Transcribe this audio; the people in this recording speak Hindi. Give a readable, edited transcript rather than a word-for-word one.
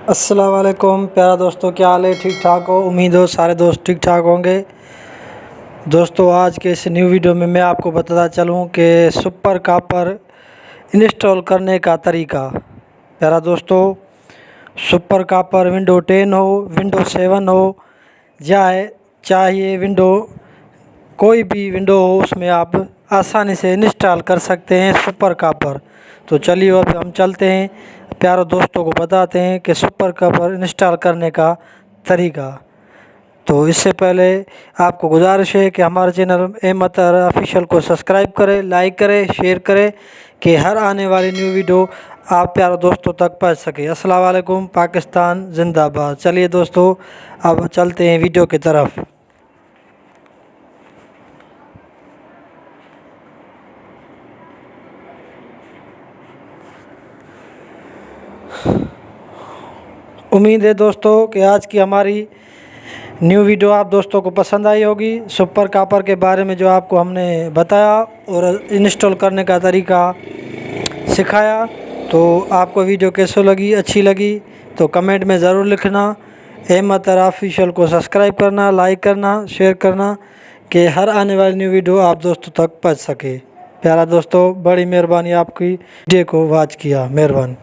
अस्सलाम वालेकुम प्यारा दोस्तों, क्या हाल है? ठीक ठाक हो? उम्मीद हो सारे दोस्त ठीक ठाक होंगे। दोस्तों आज के इस न्यू वीडियो में मैं आपको बताता चलूँ कि सुपर कापर इंस्टॉल करने का तरीका। प्यारा दोस्तों, सुपर कापर विंडो 10 हो, विंडो 7 हो, चाहे विंडो कोई भी विंडो हो, उसमें आप आसानी से इंस्टॉल कर सकते हैं सुपर कापर। तो चलिए अब हम चलते हैं, प्यारे दोस्तों को बताते हैं कि सुपर कापर इंस्टॉल करने का तरीका। तो इससे पहले आपको गुजारिश है कि हमारे चैनल अहमद ऑफिशियल को सब्सक्राइब करें, लाइक करें, शेयर करें कि हर आने वाली न्यू वीडियो आप प्यारे दोस्तों तक पहुंच सके। अस्सलाम वालेकुम, पाकिस्तान जिंदाबाद। चलिए दोस्तों अब चलते हैं वीडियो की तरफ। उम्मीद है दोस्तों कि आज की हमारी न्यू वीडियो आप दोस्तों को पसंद आई होगी। सुपर कापर के बारे में जो आपको हमने बताया और इंस्टॉल करने का तरीका सिखाया, तो आपको वीडियो कैसे लगी? अच्छी लगी तो कमेंट में ज़रूर लिखना। अहमद ऑफिशियल को सब्सक्राइब करना, लाइक करना, शेयर करना कि हर आने वाली न्यू वीडियो आप दोस्तों तक पहुँच सके। प्यारा दोस्तों, बड़ी मेहरबानी आपकी वीडियो को वॉच किया, मेहरबानी।